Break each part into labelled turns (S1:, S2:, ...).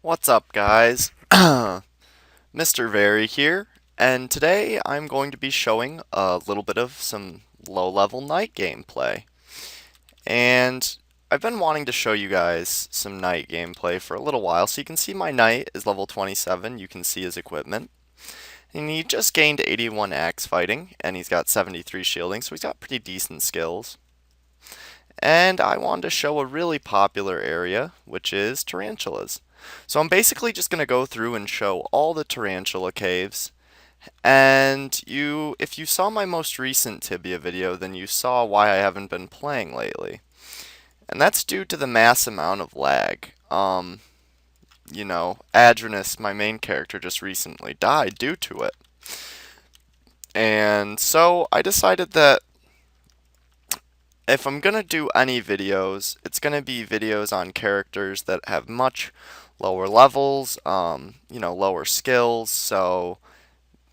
S1: What's up, guys? MrVerry here, and today I'm going to be showing a little bit of some low-level night gameplay. And I've been wanting to show you guys some night gameplay for a little while, so you can see my knight is level 27, you can see his equipment. And he just gained 81 axe fighting, and he's got 73 shielding, so he's got pretty decent skills. And I wanted to show a really popular area, which is tarantulas. So I'm basically just going to go through and show all the Tarantula Caves. And if you saw my most recent Tibia video, then you saw why I haven't been playing lately. And that's due to the mass amount of lag. Adrenus, my main character, just recently died due to it. And so I decided that if I'm going to do any videos, it's going to be videos on characters that have much lower levels, lower skills, so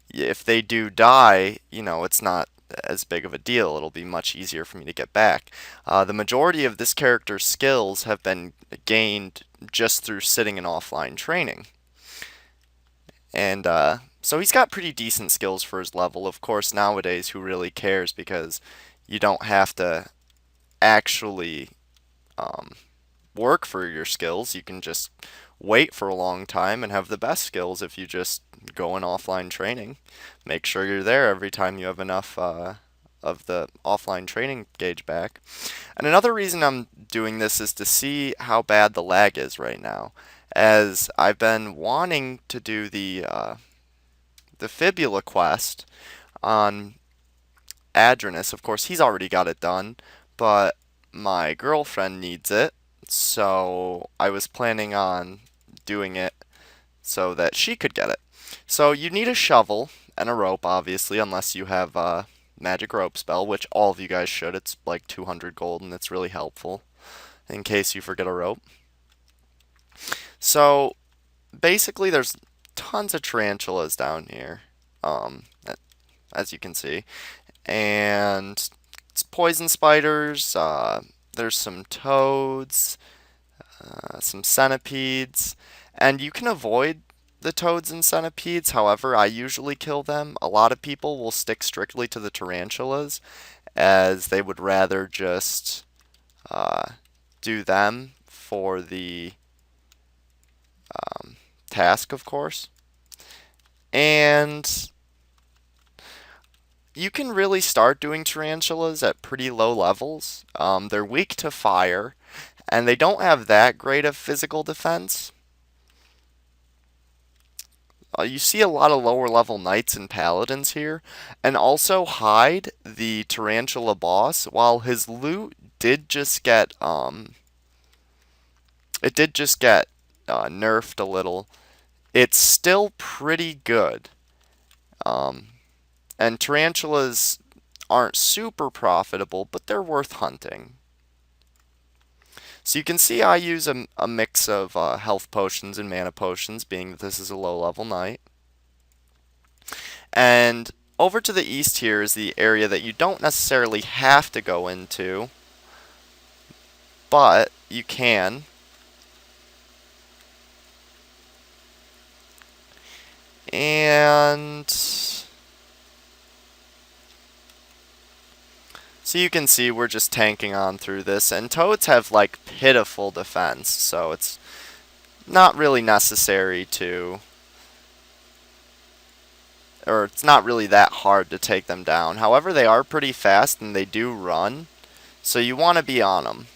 S1: if they do die, it's not as big of a deal. It'll be much easier for me to get back. The majority of this character's skills have been gained just through sitting in offline training. And so he's got pretty decent skills for his level. Of course, nowadays, who really cares, because you don't have to actually work for your skills. You can just wait for a long time and have the best skills if you just go in offline training. Make sure you're there every time you have enough of the offline training gauge back. And another reason I'm doing this is to see how bad the lag is right now, as I've been wanting to do the fibula quest on Adrenus. Of course, he's already got it done, but my girlfriend needs it, so I was planning on doing it so that she could get it. So you need a shovel and a rope, obviously, unless you have a magic rope spell, which all of you guys should. It's like 200 gold, and it's really helpful in case you forget a rope. So basically, there's tons of tarantulas down here, as you can see, and it's poison spiders. There's some toads, some centipedes, and you can avoid the toads and centipedes. However, I usually kill them. A lot of people will stick strictly to the tarantulas, as they would rather just do them for the task, of course. And you can really start doing tarantulas at pretty low levels. They're weak to fire, and they don't have that great of physical defense. You see a lot of lower level knights and paladins here, and also Hyde, the Tarantula Boss, while his loot did just get nerfed a little, it's still pretty good. And tarantulas aren't super profitable, but they're worth hunting. So you can see I use a mix of health potions and mana potions, being that this is a low level knight. And over to the east here is the area that you don't necessarily have to go into, but you can. And so you can see we're just tanking on through this, and toads have like pitiful defense, so it's not really necessary to, or it's not really that hard to take them down. However, they are pretty fast and they do run, so you want to be on them.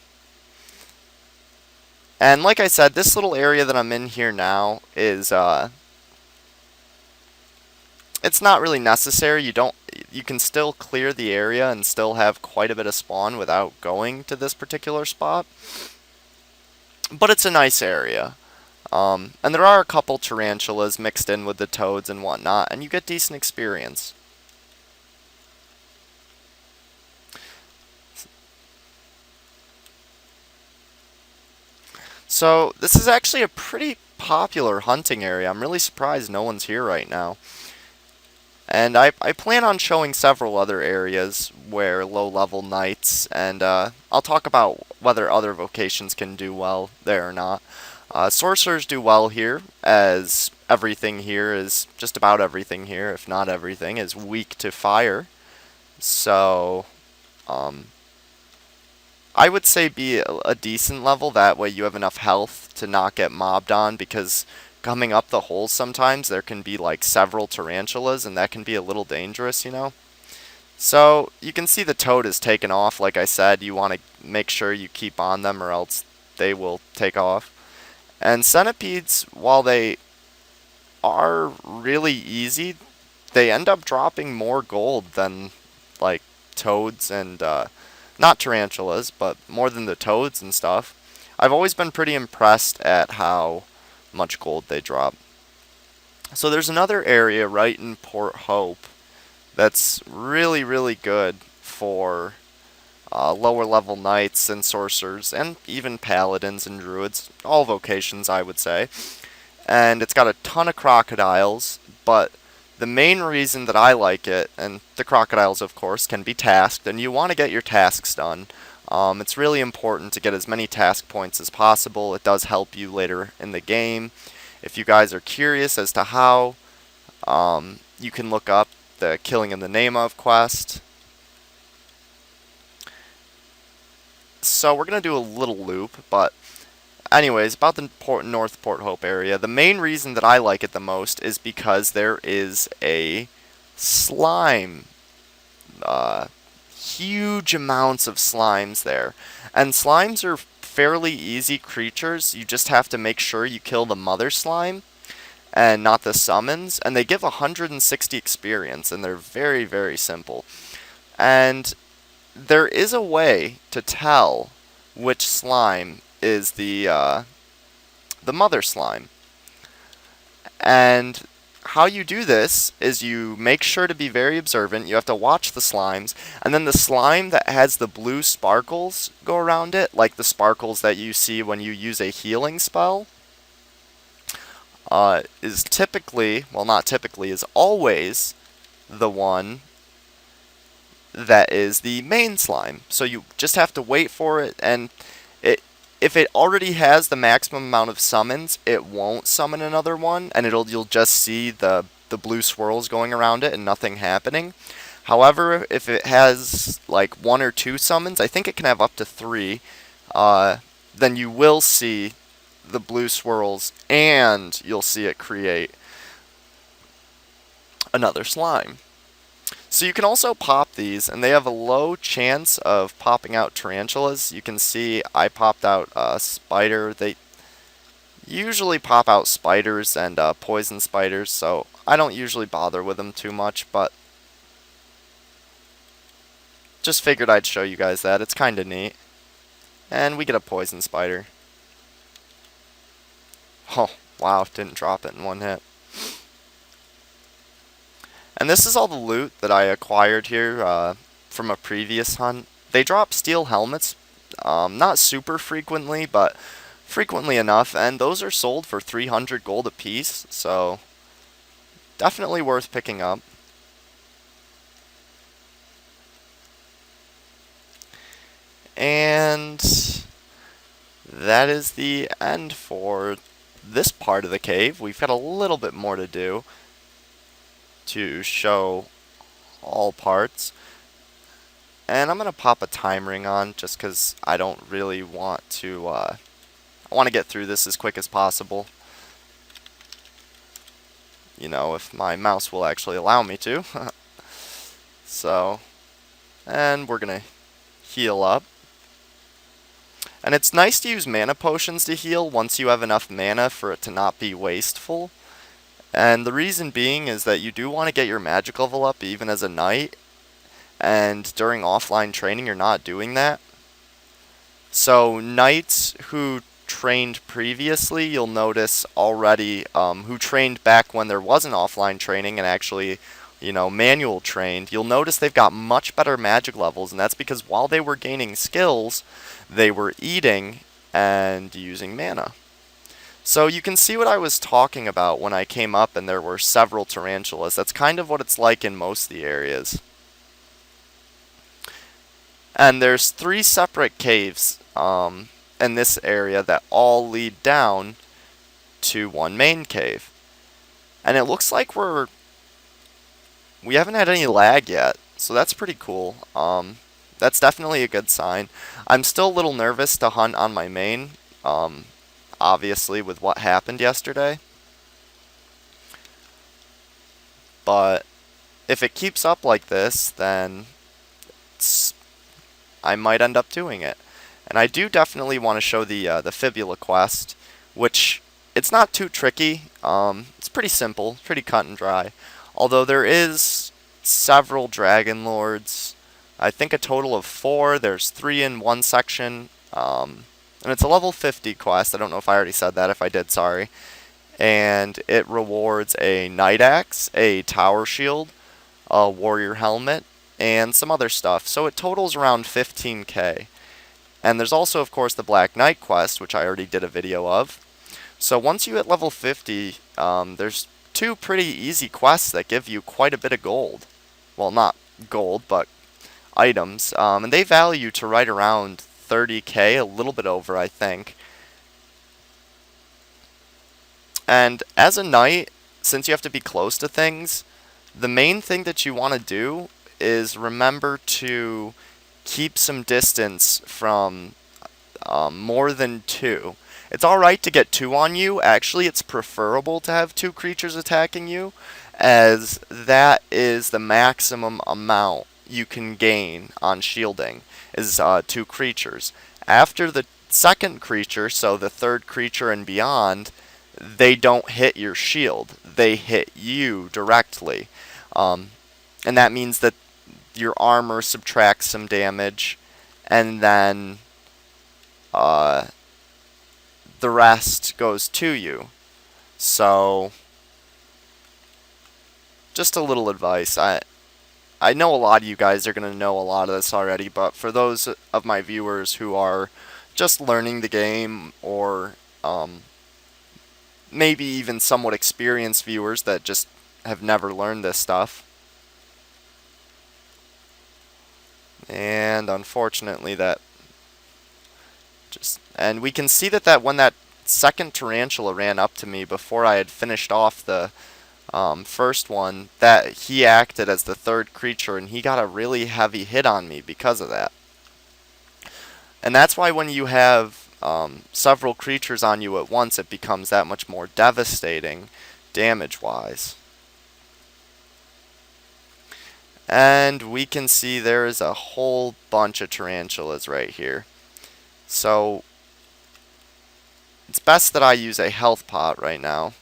S1: And like I said, this little area that I'm in here now is it's not really necessary. You can still clear the area and still have quite a bit of spawn without going to this particular spot. But it's a nice area. And there are a couple tarantulas mixed in with the toads and whatnot, and you get decent experience. So this is actually a pretty popular hunting area. I'm really surprised no one's here right now. And I plan on showing several other areas where low-level knights, and I'll talk about whether other vocations can do well there or not. Sorcerers do well here, as everything here is, just about everything here, if not everything, is weak to fire. So, um, I would say be a decent level, that way you have enough health to not get mobbed on, because coming up the holes sometimes there can be like several tarantulas, and that can be a little dangerous, you know? So, you can see the toad is taken off. Like I said, you want to make sure you keep on them or else they will take off. And centipedes, while they are really easy, they end up dropping more gold than like toads and not tarantulas, but more than the toads and stuff. I've always been pretty impressed at how much gold they drop. So there's another area right in Port Hope that's really, really good for lower level knights and sorcerers, and even paladins and druids, all vocations I would say. And it's got a ton of crocodiles, but the main reason that I like it, and the crocodiles of course can be tasked, and you want to get your tasks done. It's really important to get as many task points as possible. It does help you later in the game. If you guys are curious as to how, you can look up the Killing in the Name of quest. So we're going to do a little loop, but anyways, about the North Port Hope area, the main reason that I like it the most is because there is a slime. Huge amounts of slimes there. And slimes are fairly easy creatures. You just have to make sure you kill the mother slime and not the summons. And they give 160 experience, and they're very, very simple. And there is a way to tell which slime is the mother slime. And how you do this is you make sure to be very observant. You have to watch the slimes, and then the slime that has the blue sparkles go around it, like the sparkles that you see when you use a healing spell, is typically, well, not typically, is always the one that is the main slime. So you just have to wait for it, and if it already has the maximum amount of summons, it won't summon another one, and you'll just see the blue swirls going around it and nothing happening. However, if it has like 1 or 2 summons, I think it can have up to 3, then you will see the blue swirls, and you'll see it create another slime. So you can also pop these, and they have a low chance of popping out tarantulas. You can see I popped out a spider. They usually pop out spiders and poison spiders, so I don't usually bother with them too much, but just figured I'd show you guys that. It's kind of neat. And we get a poison spider. Oh, wow, didn't drop it in one hit. And this is all the loot that I acquired here from a previous hunt. They drop steel helmets, not super frequently, but frequently enough, and those are sold for 300 gold apiece, so definitely worth picking up. And that is the end for this part of the cave. We've got a little bit more to do to show all parts. And I'm going to pop a time ring on just because I don't really want to, I want to get through this as quick as possible. You know, if my mouse will actually allow me to. So, and we're going to heal up. And it's nice to use mana potions to heal once you have enough mana for it to not be wasteful. And the reason being is that you do want to get your magic level up even as a knight, and during offline training you're not doing that. So knights who trained previously, you'll notice already, who trained back when there wasn't offline training and actually, you know, manual trained, you'll notice they've got much better magic levels, and that's because while they were gaining skills, they were eating and using mana. So you can see what I was talking about when I came up and there were several tarantulas. That's kind of what it's like in most of the areas. And there's 3 separate caves. in this area that all lead down to one main cave. And it looks like we haven't had any lag yet, so that's pretty cool. That's definitely a good sign. I'm still a little nervous to hunt on my main, obviously with what happened yesterday. But if it keeps up like this, then I might end up doing it. And I do definitely want to show the fibula quest, which it's not too tricky. It's pretty simple, pretty cut and dry. Although there is several dragon lords. I think a total of 4. There's 3 in one section. And it's a level 50 quest. I don't know if I already said that. If I did, sorry. And it rewards a Knight Axe, a Tower Shield, a Warrior Helmet, and some other stuff. So it totals around 15k. And there's also, of course, the Black Knight quest, which I already did a video of. So once you hit level 50, there's 2 pretty easy quests that give you quite a bit of gold. Well, not gold, but items. And they value to right around 30k, a little bit over, I think. And as a knight, since you have to be close to things, the main thing that you want to do is remember to keep some distance from more than 2. It's alright to get 2 on you. Actually, it's preferable to have 2 creatures attacking you, as that is the maximum amount you can gain on shielding, is 2 creatures. After the second creature, so the third creature and beyond, they don't hit your shield. They hit you directly. And that means that your armor subtracts some damage, and then the rest goes to you. So, just a little advice. I know a lot of you guys are going to know a lot of this already, but for those of my viewers who are just learning the game, or maybe even somewhat experienced viewers that just have never learned this stuff. And unfortunately and we can see that when that second tarantula ran up to me before I had finished off the first one, that he acted as the third creature, and he got a really heavy hit on me because of that. And that's why when you have several creatures on you at once, it becomes that much more devastating damage-wise. And we can see there is a whole bunch of tarantulas right here. So it's best that I use a health pot right now.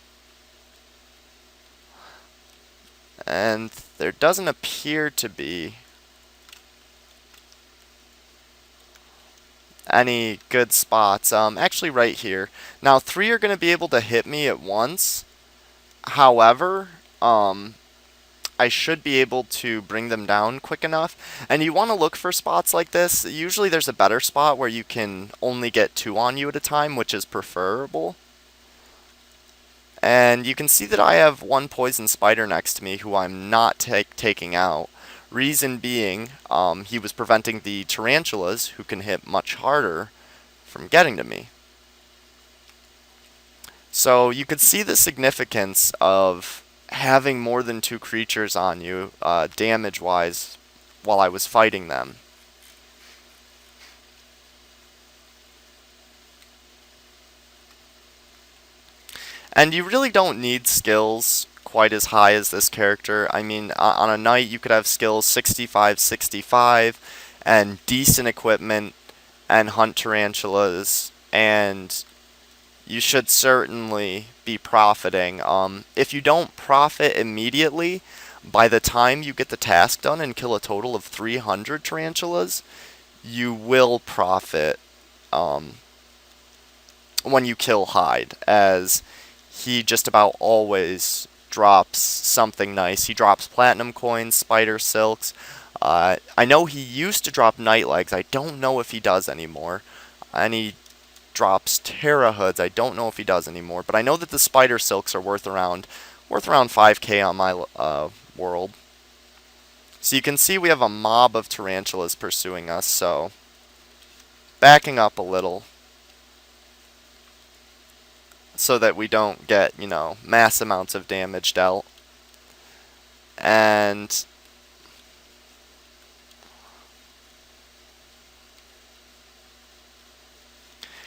S1: And there doesn't appear to be any good spots. Actually right here. Now 3 are going to be able to hit me at once. However, I should be able to bring them down quick enough. And you want to look for spots like this. Usually there's a better spot where you can only get 2 on you at a time, which is preferable. And you can see that I have 1 poison spider next to me who I'm not taking out. Reason being, he was preventing the tarantulas, who can hit much harder, from getting to me. So you could see the significance of having more than 2 creatures on you, damage-wise, while I was fighting them. And you really don't need skills quite as high as this character. I mean, on a knight you could have skills 65, 65, and decent equipment, and hunt tarantulas, and you should certainly be profiting. If you don't profit immediately, by the time you get the task done and kill a total of 300 tarantulas, you will profit when you kill Hyde, as he just about always drops something nice. He drops platinum coins, spider silks. I know he used to drop night legs. I don't know if he does anymore. And he drops Terra hoods. I don't know if he does anymore. But I know that the spider silks are worth around 5k on my world. So you can see we have a mob of tarantulas pursuing us. So backing up a little. so that we don't get, mass amounts of damage dealt. And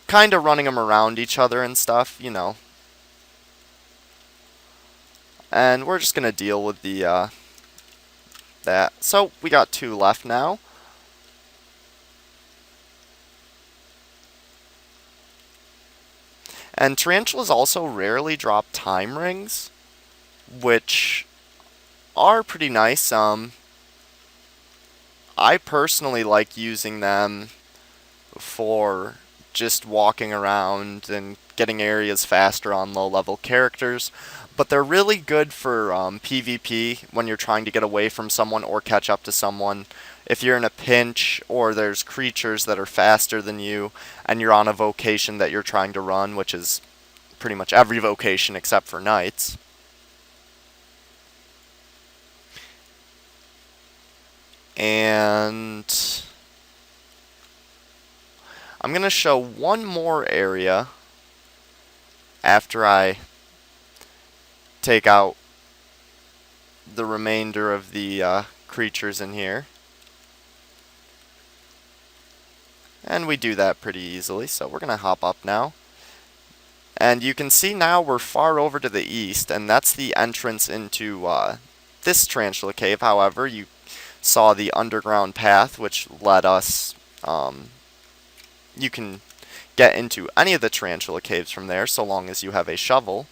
S1: kind of running them around each other and stuff. And we're just going to deal with the that. So we got 2 left now. And tarantulas also rarely drop time rings, which are pretty nice. I personally like using them for just walking around and getting areas faster on low-level characters. But they're really good for PvP when you're trying to get away from someone or catch up to someone. If you're in a pinch or there's creatures that are faster than you and you're on a vocation that you're trying to run, which is pretty much every vocation except for knights. And I'm going to show one more area after I take out the remainder of the creatures in here. And we do that pretty easily, so we're going to hop up now. And you can see now we're far over to the east, and that's the entrance into this Tarantula Cave. However, you saw the underground path, which led us... you can get into any of the Tarantula Caves from there, so long as you have a shovel.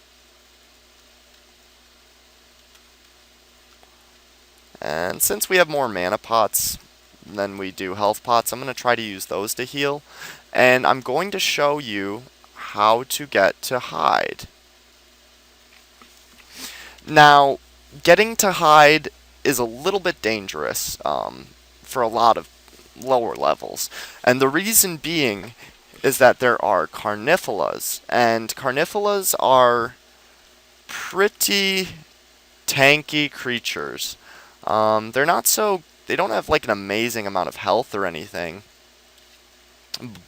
S1: And since we have more mana pots than we do health pots, I'm going to try to use those to heal. And I'm going to show you how to get to hide. Now, getting to hide is a little bit dangerous for a lot of lower levels. And the reason being is that there are carnifulas. And carnifulas are pretty tanky creatures. They're not so... They don't have like an amazing amount of health or anything.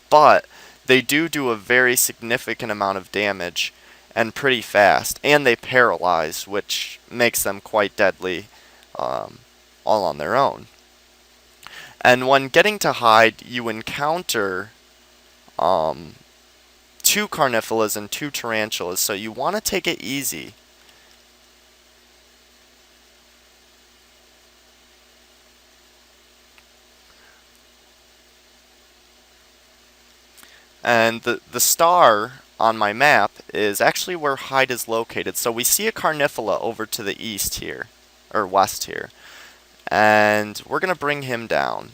S1: But they do a very significant amount of damage and pretty fast. And they paralyze, which makes them quite deadly all on their own. And when getting to hide, you encounter 2 carnifulas and 2 tarantulas, so you want to take it easy. And the star on my map is actually where hide is located. So we see a carnifula over to the east here, or west here. And we're going to bring him down.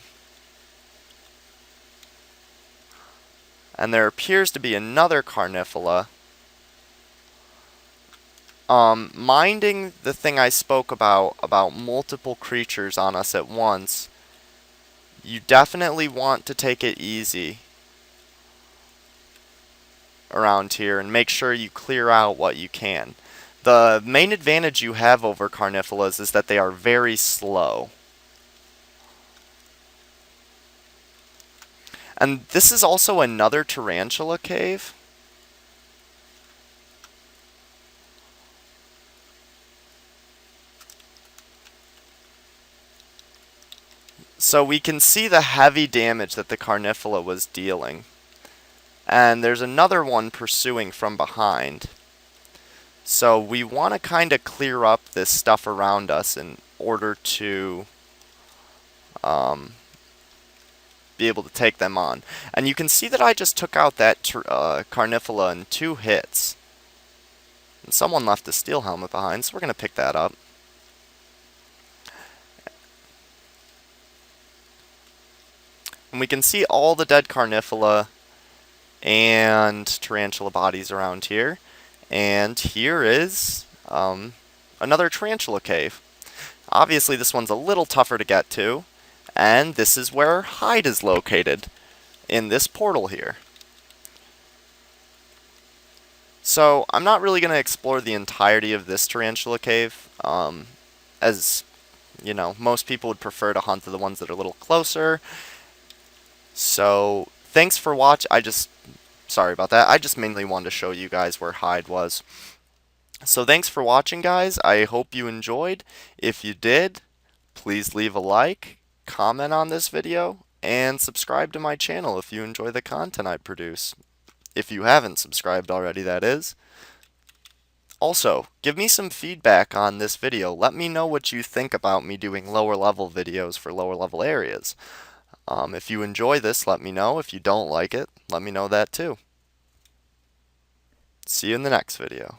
S1: And there appears to be another carnifula. Minding the thing I spoke about multiple creatures on us at once, you definitely want to take it easy around here and make sure you clear out what you can. The main advantage you have over carnifulas is that they are very slow. And this is also another Tarantula Cave. So we can see the heavy damage that the carnifula was dealing. And there's another one pursuing from behind. So we want to kind of clear up this stuff around us in order to be able to take them on. And you can see that I just took out that carnifula in 2 hits. And someone left a steel helmet behind, so we're going to pick that up. And we can see all the dead carnifula and tarantula bodies around here. And here is another Tarantula Cave. Obviously this one's a little tougher to get to, and this is where hide is located, in this portal here. So I'm not really going to explore the entirety of this Tarantula Cave, as you know, most people would prefer to hunt the ones that are a little closer. So thanks for watching. I just sorry about that. I just mainly wanted to show you guys where hide was. So thanks for watching, guys. I hope you enjoyed. If you did, please leave a like, comment on this video, and subscribe to my channel if you enjoy the content I produce. If you haven't subscribed already, that is. Also, give me some feedback on this video. Let me know what you think about me doing lower level videos for lower level areas. If you enjoy this, let me know. If you don't like it, let me know that too. See you in the next video.